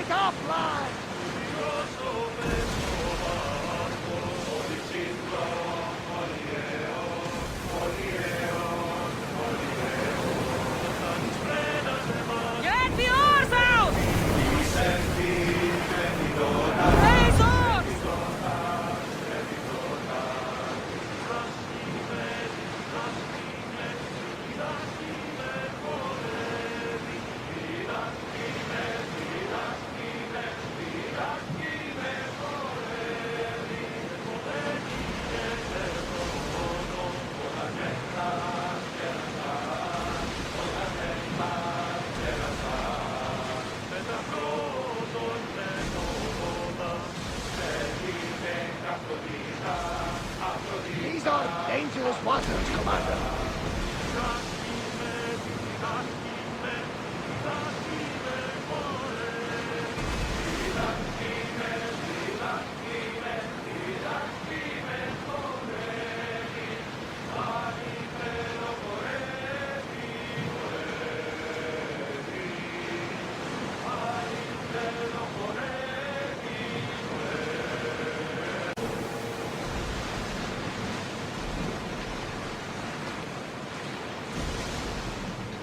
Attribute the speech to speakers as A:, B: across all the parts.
A: it up, lad!
B: Get the oars out! Raise oars!
A: These are dangerous waters, Commander.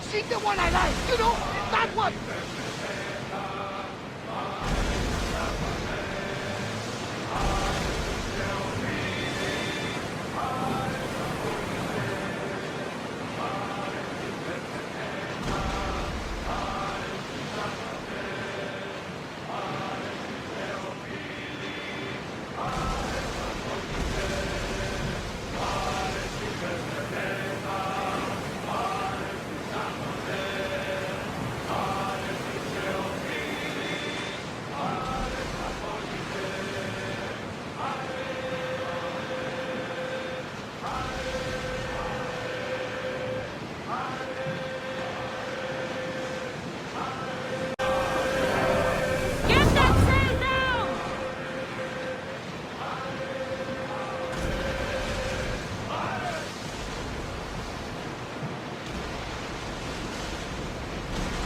A: See the one I like, you know, that one!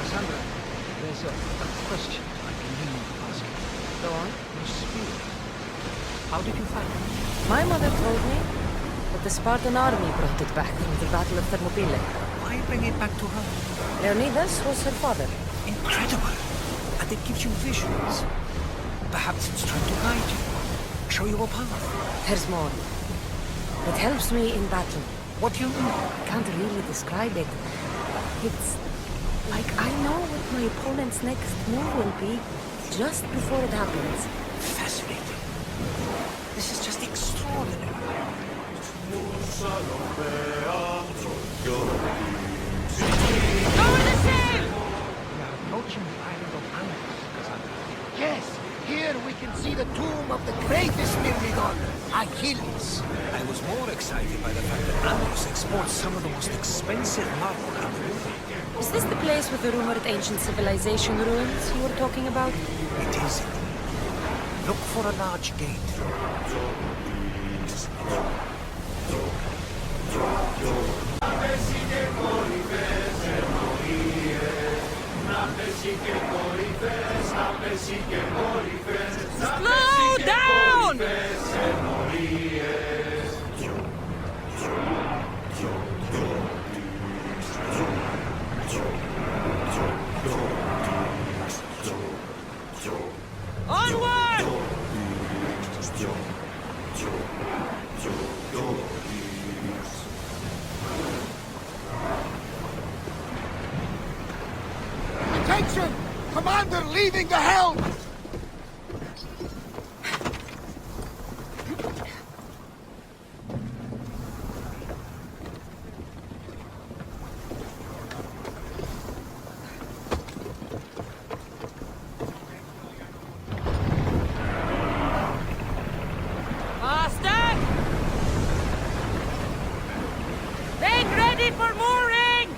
C: Kassandra, there's a question I've been meaning to ask you.
B: Go on.
C: Your spear. How did you find it?
B: My mother told me that the Spartan army brought it back from the Battle of Thermopylae.
C: Why bring it back to her?
B: Leonidas was her father.
C: Incredible! And it gives you visions. Perhaps it's trying to guide you. Show you a path.
B: There's more. It helps me in battle.
C: What do you mean?
B: I can't really describe it. It's like I know what my opponent's next move will be just before it happens.
C: Fascinating. This is just extraordinary.
B: Lower the sail!
C: We are approaching the island of Andros, Kassandra.
A: Yes, here we can see the tomb of the greatest Myrmidon, Achilles.
C: I was more excited by the fact that Andros exports some of the most expensive marble in the world.
B: Is this the place with the rumored ancient civilization ruins you were talking about?
C: It is indeed. Look for a large gate.
B: Slow down! Onward!
A: Attention! Commander leaving the helm!
B: Faster! Make ready for mooring!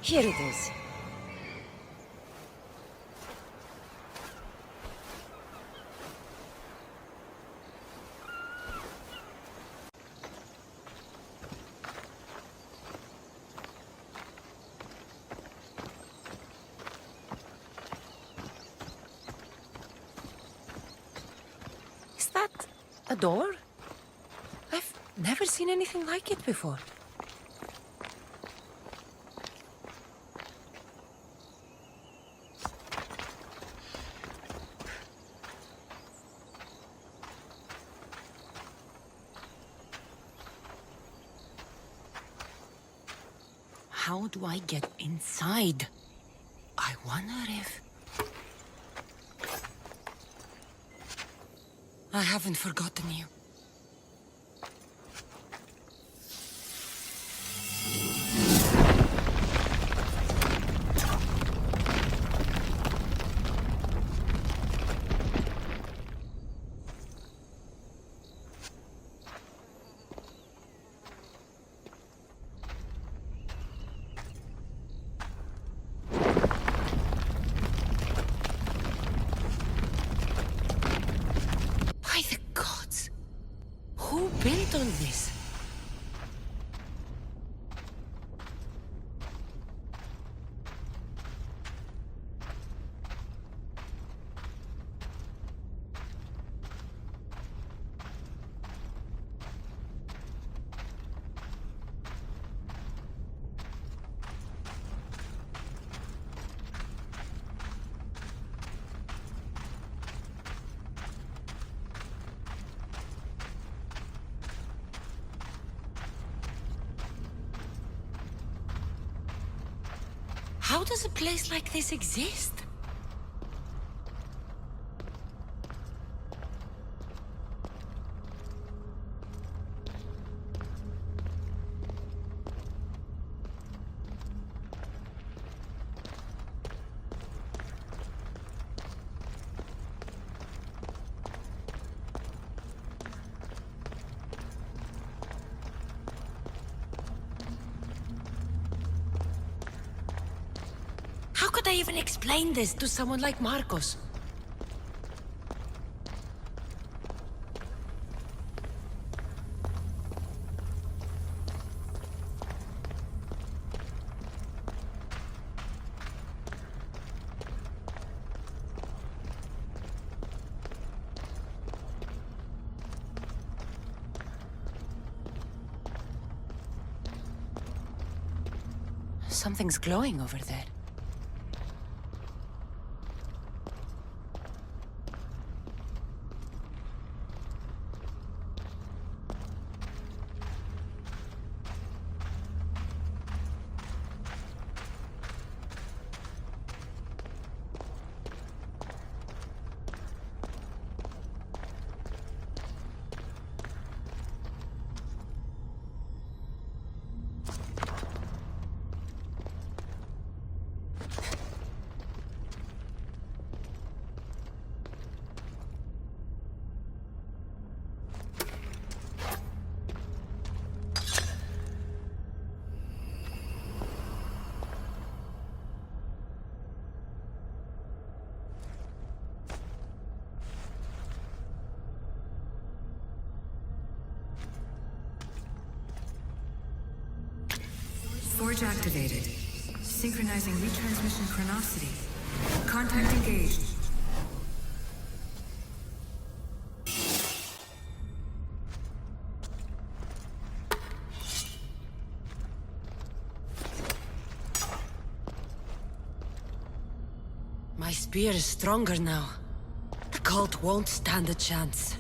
B: Here it is. Is that a door? I've never seen anything like it before. How do I get inside? I wonder if... I haven't forgotten you. By the gods! Who built all this? How does a place like this exist? How could I even explain this to someone like Marcos? Something's glowing over there.
D: Forge activated. Synchronizing retransmission chronicity. Contact engaged.
B: My spear is stronger now. The cult won't stand a chance.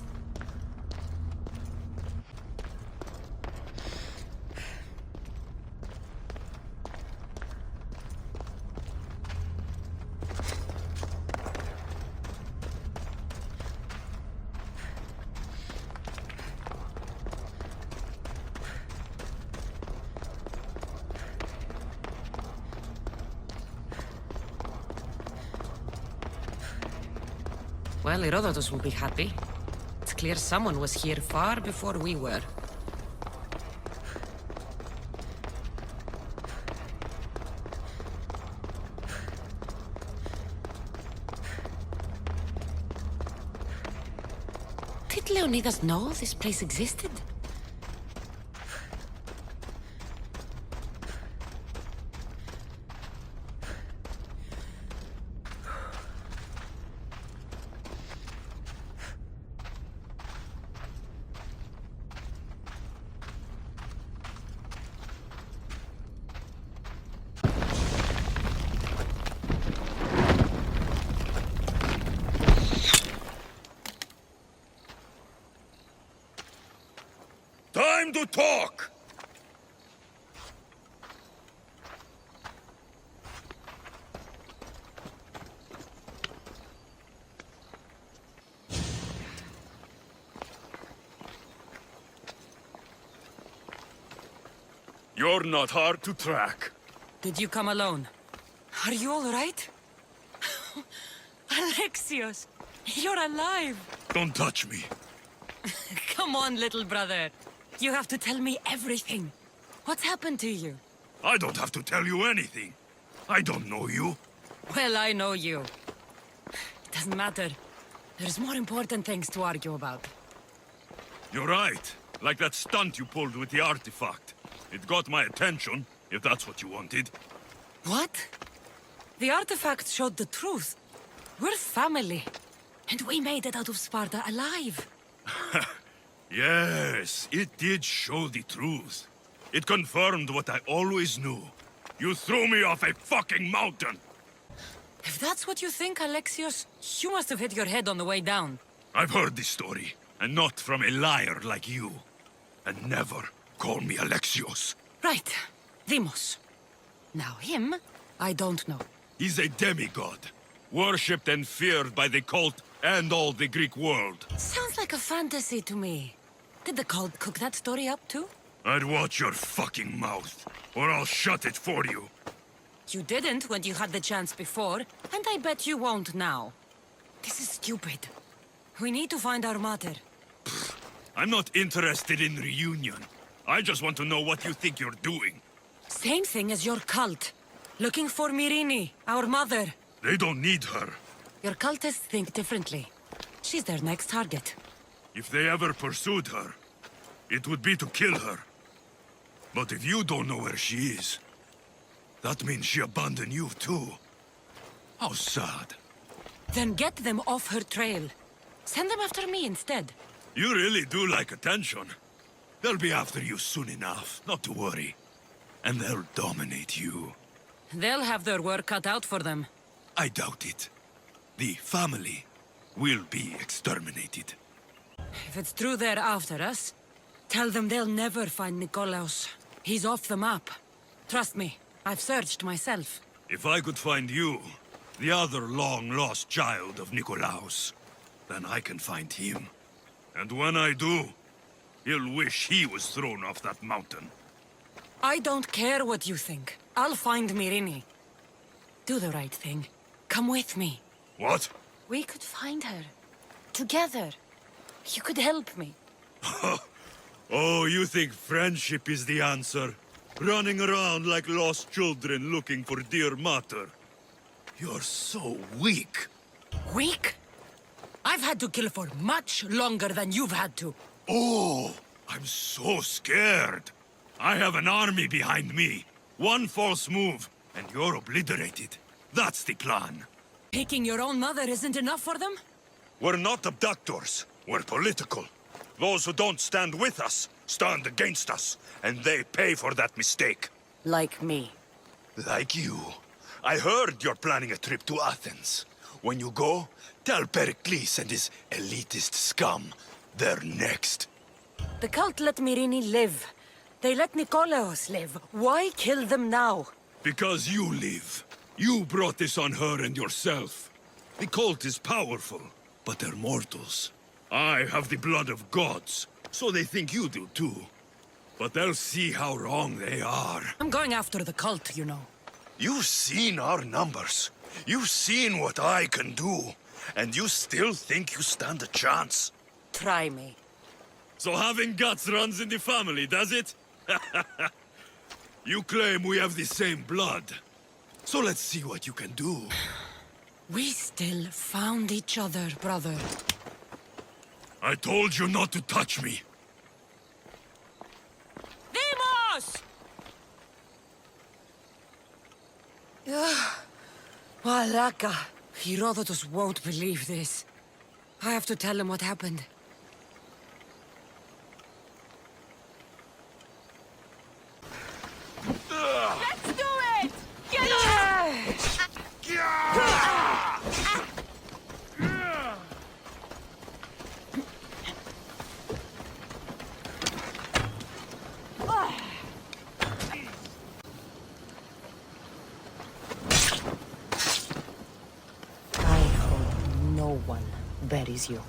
B: Well, Herodotus will be happy. It's clear someone was here far before we were. Did Leonidas know this place existed?
E: Time to talk! You're not hard to track.
F: Did you come alone? Are you all right? Alexios, you're alive!
E: Don't touch me.
F: Come on, little brother. You have to tell me everything. What's happened to you?
E: I don't have to tell you anything. I don't know you.
F: Well, I know you. It doesn't matter. There's more important things to argue about.
E: You're right. Like that stunt you pulled with the artifact. It got my attention, if that's what you wanted.
F: What? The artifact showed the truth. We're family. And we made it out of Sparta alive.
E: Yes, it did show the truth. It confirmed what I always knew. You threw me off a fucking mountain!
F: If that's what you think, Alexios, you must have hit your head on the way down.
E: I've heard this story, and not from a liar like you. And never call me Alexios.
F: Right. Demos. Now him, I don't know.
E: He's a demigod, worshipped and feared by the cult and all the Greek world.
F: Sounds like a fantasy to me. Did the cult cook that story up too?
E: I'd watch your fucking mouth, or I'll shut it for you.
F: You didn't when you had the chance before, and I bet you won't now. This is stupid. We need to find our mater.
E: I'm not interested in reunion. I just want to know what you think you're doing.
F: Same thing as your cult. Looking for Myrrine, our mother.
E: They don't need her.
F: Your cultists think differently. She's their next target.
E: If they ever pursued her, it would be to kill her. But if you don't know where she is, that means she abandoned you too. How sad.
F: Then get them off her trail. Send them after me instead.
E: You really do like attention. They'll be after you soon enough, not to worry. And they'll dominate you.
F: They'll have their work cut out for them.
E: I doubt it. The family will be exterminated.
F: If it's true they're after us, tell them they'll never find Nikolaos. He's off the map. Trust me, I've searched myself.
E: If I could find you, the other long-lost child of Nikolaos, then I can find him. And when I do, he'll wish he was thrown off that mountain.
F: I don't care what you think. I'll find Myrrine. Do the right thing. Come with me.
E: What?
F: We could find her. Together. You could help me.
E: Oh, you think friendship is the answer? Running around like lost children looking for dear mater. You're so weak.
F: Weak? I've had to kill for much longer than you've had to.
E: Oh, I'm so scared. I have an army behind me. One false move, and you're obliterated. That's the plan.
F: Picking your own mother isn't enough for them?
E: We're not abductors. We're political. Those who don't stand with us, stand against us. And they pay for that mistake.
F: Like me.
E: Like you. I heard you're planning a trip to Athens. When you go, tell Pericles and his elitist scum they're next.
F: The cult let Myrrine live. They let Nikolaos live. Why kill them now?
E: Because you live. You brought this on her and yourself. The cult is powerful, but they're mortals. I have the blood of gods, so they think you do too. But they'll see how wrong they are.
F: I'm going after the cult, you know.
E: You've seen our numbers. You've seen what I can do. And you still think you stand a chance?
F: Try me.
E: So having guts runs in the family, does it? You claim we have the same blood. So let's see what you can do.
F: We still found each other, brother.
E: I told you not to touch me.
F: Demos! Malaka. Herodotus won't believe this. I have to tell him what happened.
B: Let's do it! Get up! I hope no one buries you.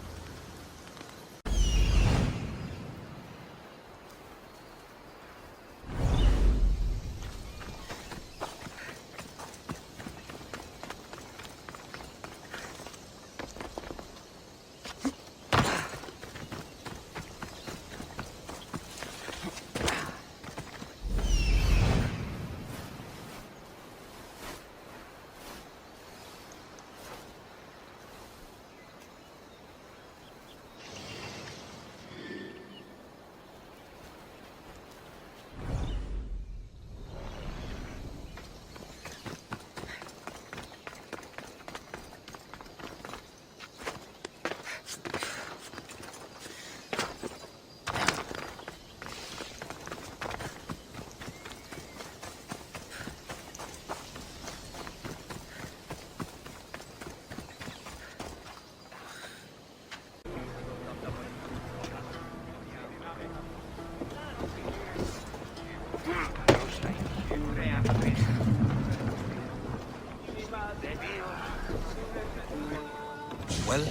C: Well,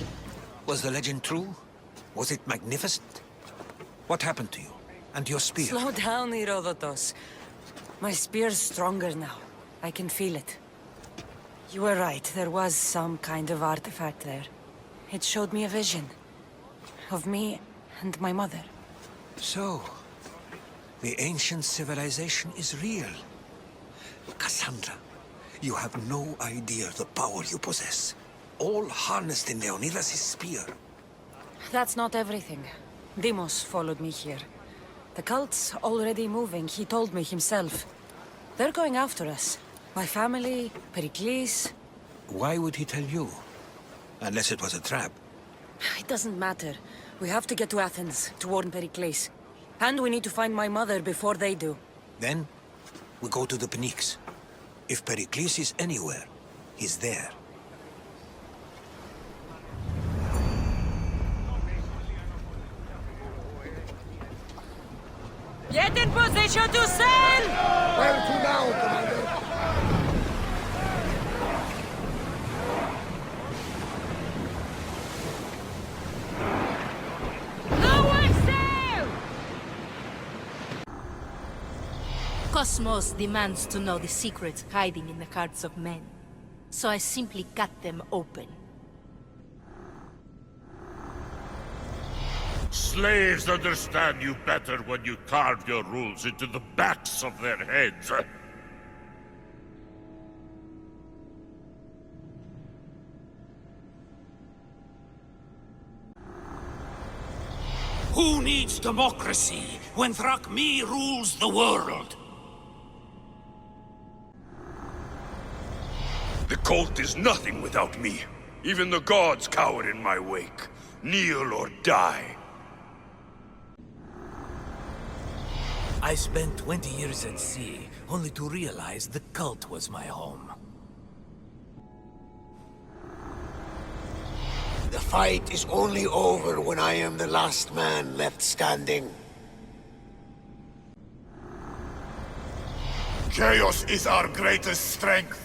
C: was the legend true? Was it magnificent? What happened to you? And your spear?
F: Slow down, Herodotus. My spear's stronger now. I can feel it. You were right, there was some kind of artifact there. It showed me a vision. Of me and my mother.
C: So, the ancient civilization is real. Kassandra, you have no idea the power you possess. All harnessed in Leonidas' spear.
F: That's not everything. Demos followed me here. The cult's already moving, he told me himself. They're going after us. My family, Pericles.
C: Why would he tell you? Unless it was a trap.
F: It doesn't matter. We have to get to Athens, to warn Pericles. And we need to find my mother before they do.
C: Then, we go to the Pnyx. If Pericles is anywhere, he's there.
F: Get in position to sail!
A: Where to now, Commander?
G: Cosmos demands to know the secrets hiding in the hearts of men. So I simply cut them open.
E: Slaves understand you better when you carve your rules into the backs of their heads.
H: Who needs democracy when Thrakmi rules the world?
E: The cult is nothing without me. Even the gods cower in my wake. Kneel or die.
H: I spent 20 years at sea, only to realize the cult was my home.
A: The fight is only over when I am the last man left standing.
E: Chaos is our greatest strength.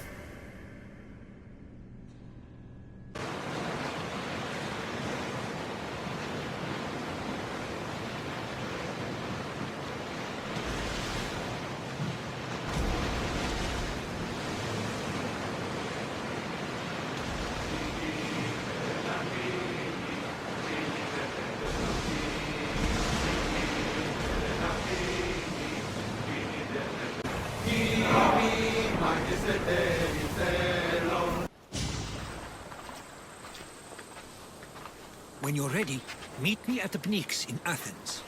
I: Majesté.
C: When you're ready, meet me at the Pnyx in Athens.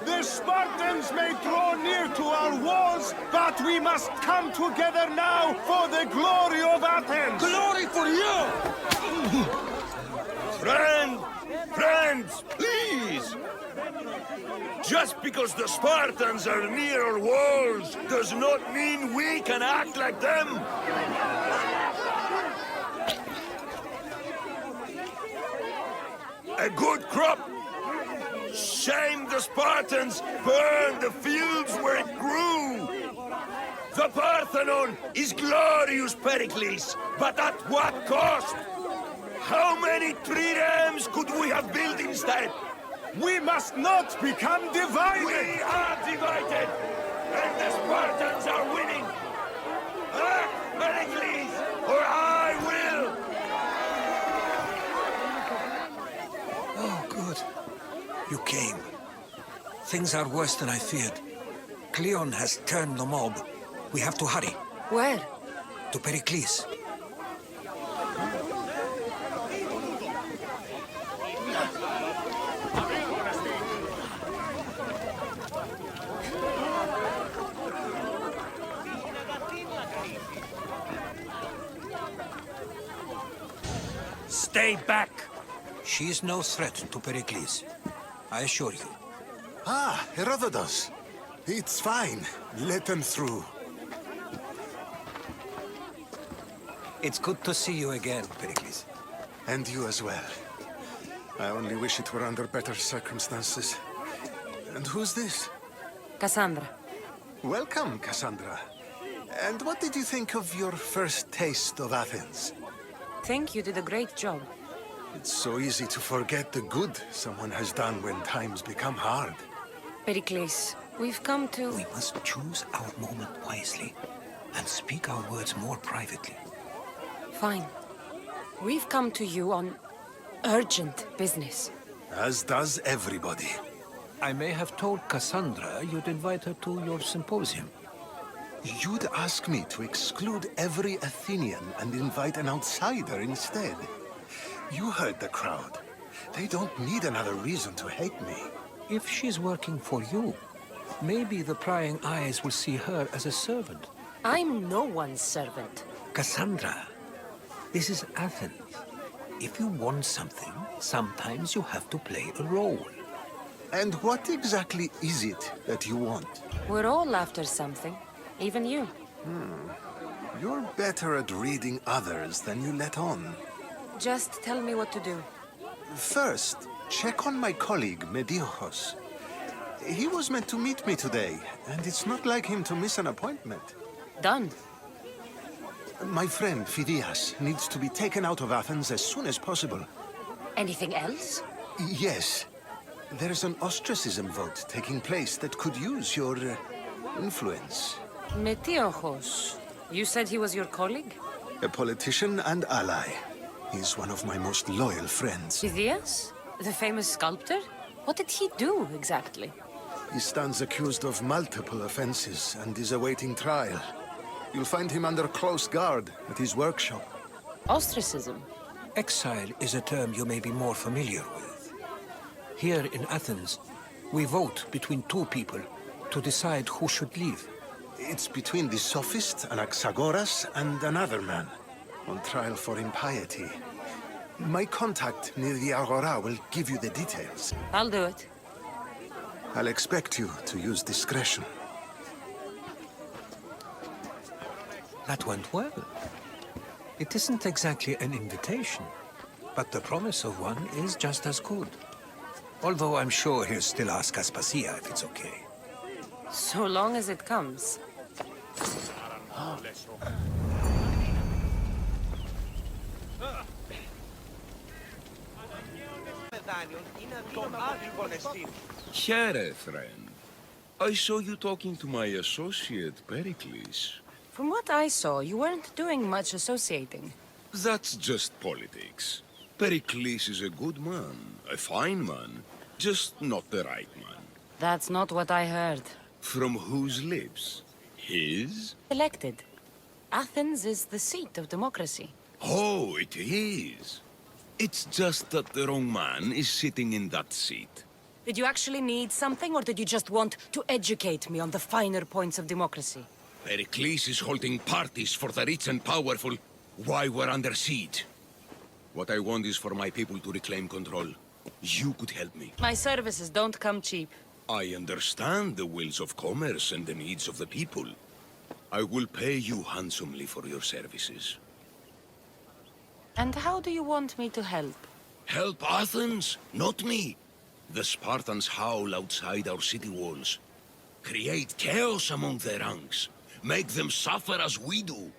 I: The Spartans may draw near to our walls, but we must come together now for the glory of Athens!
C: Glory for you!
E: Friends, please! Just because the Spartans are near our walls does not mean we can act like them! A good crop! Shame the Spartans burned the fields where it grew! The Parthenon is glorious, Pericles, but at what cost? How many triremes could we have built instead?
I: We must not become divided!
E: We are divided, and the Spartans are winning! Act, Pericles, or I will!
C: Oh, good. You came. Things are worse than I feared. Cleon has turned the mob. We have to hurry.
F: Where?
C: To Pericles. Stay back! She is no threat to Pericles. I assure you.
I: Ah, Herodotus. It's fine. Let them through.
C: It's good to see you again, Pericles.
I: And you as well. I only wish it were under better circumstances. And who's this?
F: Kassandra.
I: Welcome, Kassandra. And what did you think of your first taste of Athens?
F: Think you did a great job.
I: It's so easy to forget the good someone has done when times become hard.
F: Pericles, we've come to...
C: We must choose our moment wisely and speak our words more privately.
F: Fine. We've come to you on urgent business.
I: As does everybody.
C: I may have told Kassandra you'd invite her to your symposium.
I: You'd ask me to exclude every Athenian and invite an outsider instead. You heard the crowd. They don't need another reason to hate me.
C: If she's working for you, maybe the prying eyes will see her as a servant.
F: I'm no one's servant.
C: Kassandra, this is Athens. If you want something, sometimes you have to play a role.
I: And what exactly is it that you want?
F: We're all after something. Even you.
I: You're better at reading others than you let on.
F: Just tell me what to do.
I: First, check on my colleague, Mediochos. He was meant to meet me today, and it's not like him to miss an appointment.
F: Done.
I: My friend, Phidias, needs to be taken out of Athens as soon as possible.
F: Anything else?
I: Yes. There's an ostracism vote taking place that could use your influence.
F: Metiochos. You said he was your colleague?
I: A politician and ally. He's one of my most loyal friends.
F: Phidias? The famous sculptor? What did he do, exactly?
I: He stands accused of multiple offenses and is awaiting trial. You'll find him under close guard at his workshop.
F: Ostracism?
C: Exile is a term you may be more familiar with. Here in Athens, We vote between two people to decide who should leave.
I: It's between the sophist, Anaxagoras, and another man, on trial for impiety. My contact near the Agora will give you the details.
F: I'll do it.
I: I'll expect you to use discretion.
C: That went well. It isn't exactly an invitation, but the promise of one is just as good. Although I'm sure he'll still ask Aspasia if it's okay.
F: So long as it comes.
E: Here, friend. I saw you talking to my associate, Pericles.
F: From what I saw, you weren't doing much associating.
E: That's just politics. Pericles is a good man, a fine man, just not the right man.
F: That's not what I heard.
E: From whose lips? His?
F: Elected. Athens is the seat of democracy.
E: Oh, it is. It's just that the wrong man is sitting in that seat.
F: Did you actually need something, or did you just want to educate me on the finer points of democracy?
E: Pericles is holding parties for the rich and powerful while we're under siege. What I want is for my people to reclaim control. You could help me.
F: My services don't come cheap.
E: I understand the wills of commerce and the needs of the people. I will pay you handsomely for your services.
F: And how do you want me to help?
E: Help Athens, not me. The Spartans howl outside our city walls. Create chaos among their ranks. Make them suffer as we do.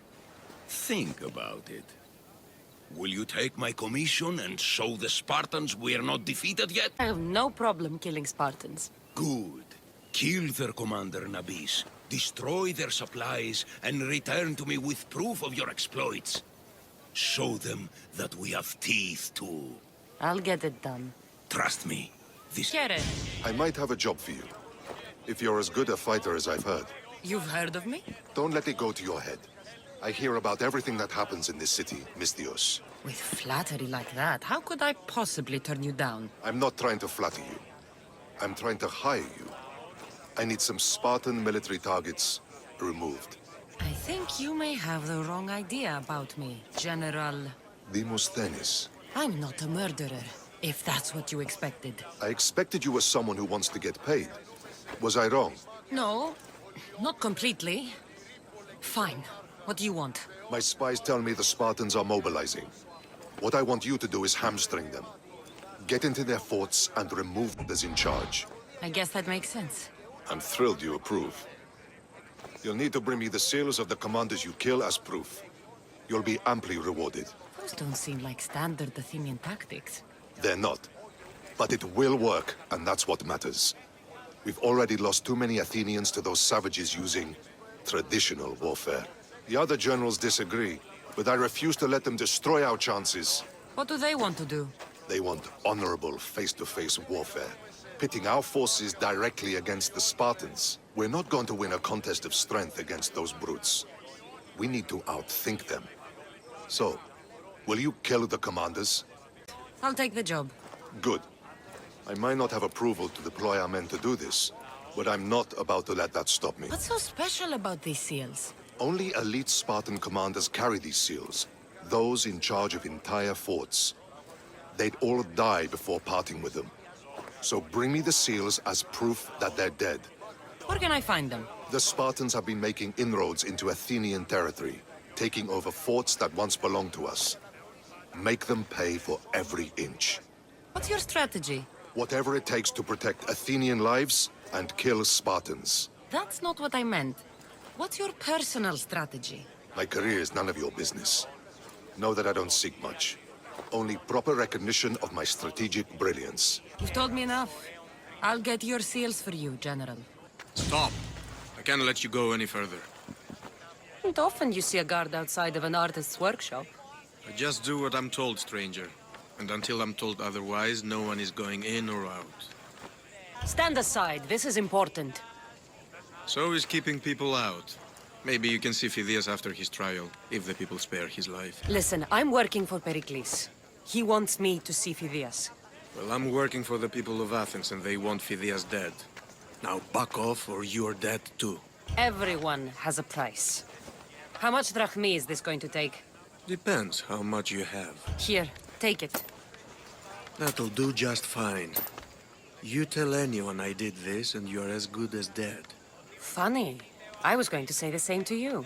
E: Think about it. Will you take my commission and show the Spartans we are not defeated yet?
F: I have no problem killing Spartans.
E: Good. Kill their commander Nabis, destroy their supplies, and return to me with proof of your exploits. Show them that we have teeth too.
F: I'll get it done.
E: Trust me. This...
F: Kere,
J: I might have a job for you. If you're as good a fighter as I've heard.
F: you've heard of me?
J: Don't let it go to your head. I hear about everything that happens in this city, Misthios.
F: With flattery like that, how could I possibly turn you down?
J: I'm not trying to flatter you. I'm trying to hire you. I need some Spartan military targets removed.
F: I think you may have the wrong idea about me, General.
J: Demosthenes.
F: I'm not a murderer, if that's what you expected.
J: I expected you as someone who wants to get paid. Was I wrong?
F: No, not completely. Fine. What do you want?
J: My spies tell me the Spartans are mobilizing. What I want you to do is hamstring them. Get into their forts and remove those in charge.
F: I guess that makes sense.
J: I'm thrilled you approve. You'll need to bring me the seals of the commanders you kill as proof. You'll be amply rewarded.
F: Those don't seem like standard Athenian tactics.
J: They're not. But it will work, and that's what matters. We've already lost too many Athenians to those savages using traditional warfare. The other generals disagree, but I refuse to let them destroy our chances.
F: What do they want to do?
J: They want honorable face-to-face warfare, pitting our forces directly against the Spartans. We're not going to win a contest of strength against those brutes. We need to outthink them. So, will you kill the commanders?
F: I'll take the job.
J: Good. I might not have approval to deploy our men to do this, but I'm not about to let that stop me.
F: What's so special about these seals?
J: Only elite Spartan commanders carry these seals, those in charge of entire forts. They'd all die before parting with them. So bring me the seals as proof that they're dead.
F: Where can I find them?
J: The Spartans have been making inroads into Athenian territory, taking over forts that once belonged to us. Make them pay for every inch.
F: What's your strategy?
J: Whatever it takes to protect Athenian lives and kill Spartans.
F: That's not what I meant. What's your personal strategy?
J: My career is none of your business. Know that I don't seek much. Only proper recognition of my strategic brilliance.
F: You've told me enough. I'll get your seals for you, General.
K: Stop. I can't let you go any further.
F: Not often you see a guard outside of an artist's workshop.
K: I just do what I'm told, stranger. And until I'm told otherwise, no one is going in or out.
F: Stand aside. This is important.
K: So is keeping people out. Maybe you can see Phidias after his trial, if the people spare his life.
F: Listen, I'm working for Pericles. He wants me to see Phidias.
K: Well, I'm working for the people of Athens and they want Phidias dead. Now back off or you're dead too.
F: Everyone has a price. How much drachmi is this going to take?
K: Depends how much you have.
F: Here, take it.
K: That'll do just fine. You tell anyone I did this and you're as good as dead.
F: Funny. I was going to say the same to you.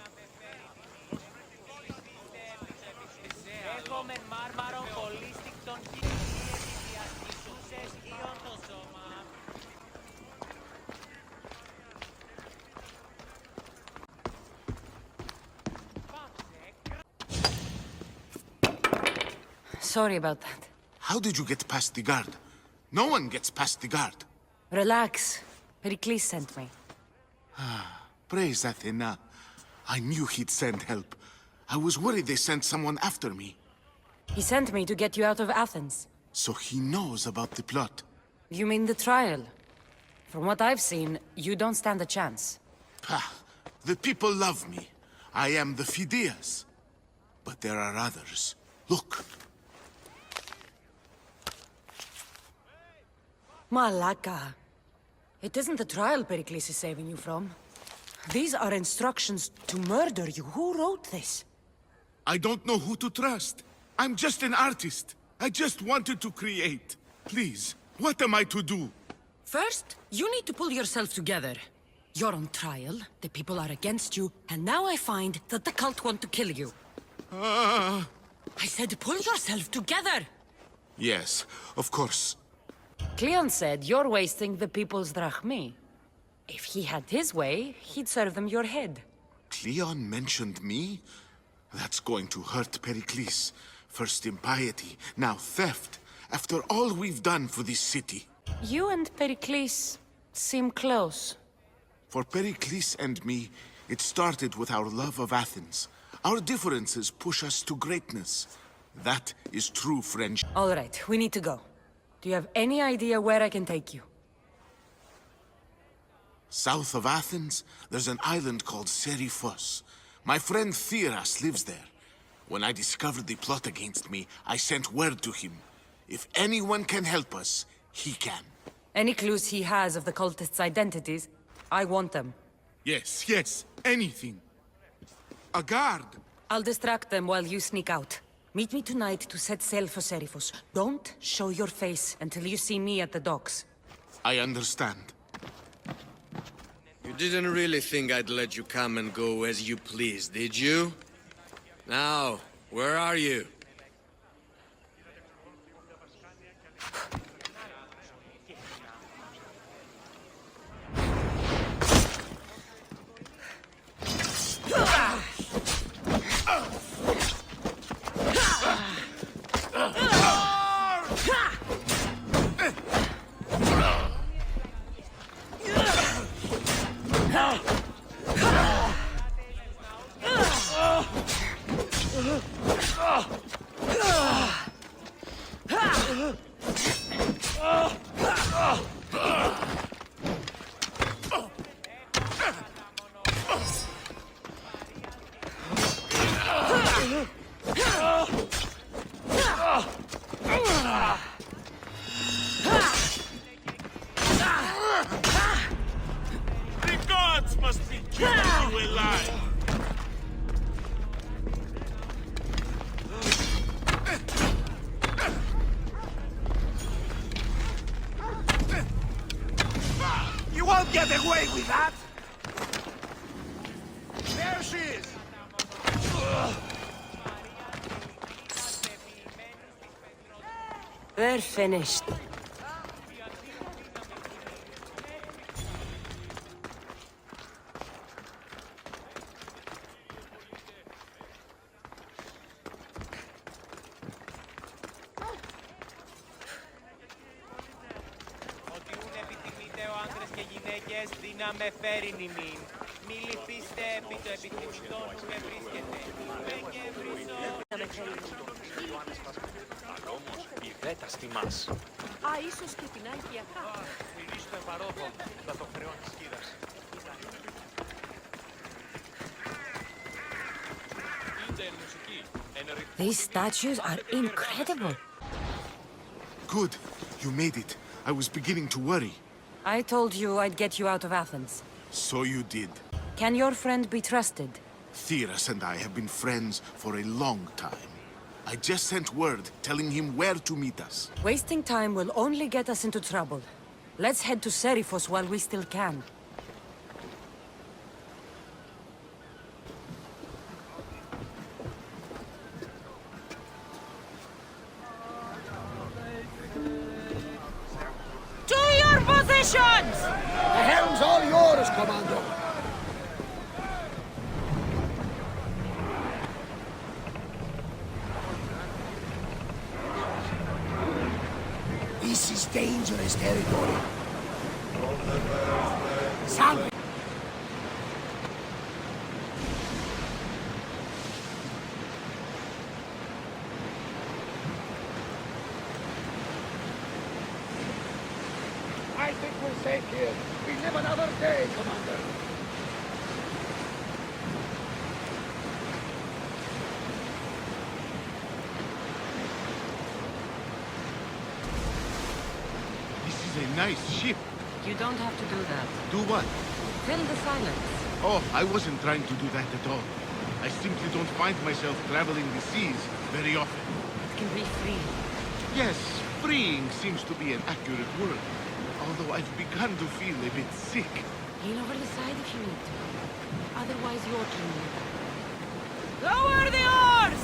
F: Sorry about that.
L: How did you get past the guard? No one gets past the guard.
F: Relax. Pericles sent me.
L: Praise Athena. I knew he'd send help. I was worried they sent someone after me.
F: He sent me to get you out of Athens.
L: So he knows about the plot.
F: You mean the trial? From what I've seen, you don't stand a chance.
L: Pah, the people love me. I am the Phidias. But there are others. Look.
F: Malaka. It isn't the trial Pericles is saving you from. These are instructions to murder you. Who wrote this?
L: I don't know who to trust. I'm just an artist. I just wanted to create. Please, what am I to do?
F: First, you need to pull yourself together. You're on trial, the people are against you, and now I find that the cult want to kill you. I said pull yourself together!
L: Yes, of course.
F: Cleon said you're wasting the people's drachmi. If he had his way, he'd serve them your head.
L: Cleon mentioned me? That's going to hurt Pericles. First impiety, now theft. After all we've done for this city.
F: You and Pericles seem close.
L: For Pericles and me, it started with our love of Athens. Our differences push us to greatness. That is true friendship.
F: All right, we need to go. Do you have any idea where I can take you?
L: South of Athens, there's an island called Seriphos. My friend Theras lives there. When I discovered the plot against me, I sent word to him. If anyone can help us, he can.
F: Any clues he has of the cultists' identities? I want them.
L: Yes, yes, anything. A guard!
F: I'll distract them while you sneak out. Meet me tonight to set sail for Seriphos. Don't show your face until you see me at the docks.
L: I understand.
K: You didn't really think I'd let you come and go as you please, did you? Now, where are you?
L: The gods must be keeping you alive!
A: You won't get away with that! There she is!
F: They're finished.
B: ίσως και την αηπιακά.
M: Στηρίζουμε παρόδο, θα το χρεώνει σκίδας.
F: These statues are incredible.
L: Good. You made it. I was beginning to worry.
F: I told you I'd get you out of Athens.
L: So you did.
F: Can your friend be trusted?
L: Theras and I have been friends for a long time. I just sent word telling him where to meet us.
F: Wasting time will only get us into trouble. Let's head to Seriphos while we still can. To your positions!
A: The helm's all yours, Commander. This is dangerous territory. Salve! I think we're safe here. We live another day, Commander.
L: This is a nice ship.
F: You don't have to do that.
L: Do what?
F: Fill the silence.
L: Oh, I wasn't trying to do that at all. I simply don't find myself traveling the seas very often.
F: It can be free.
L: Yes, freeing seems to be an accurate word. Although I've begun to feel a bit sick.
F: Lean over the side if you need to. Otherwise, you're clean. Lower the oars!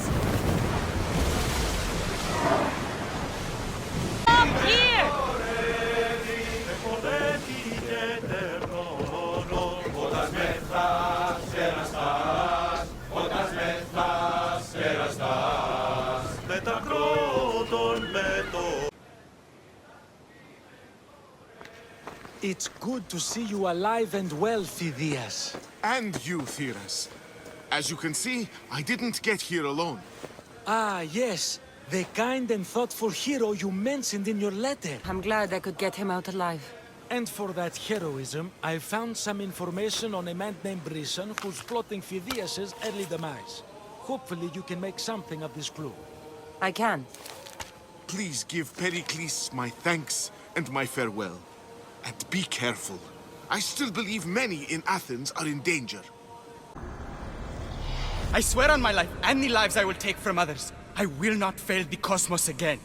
F: Up here!
N: It's good to see you alive and well, Phidias.
L: And you, Theras. As you can see, I didn't get here alone.
N: Ah, yes. The kind and thoughtful hero you mentioned in your letter.
F: I'm glad I could get him out alive.
N: And for that heroism, I found some information on a man named Brisson who's plotting Phidias' early demise. Hopefully you can make something of this clue.
F: I can.
L: Please give Pericles my thanks and my farewell. And be careful. I still believe many in Athens are in danger.
O: I swear on my life and the lives I will take from others, I will not fail the cosmos again.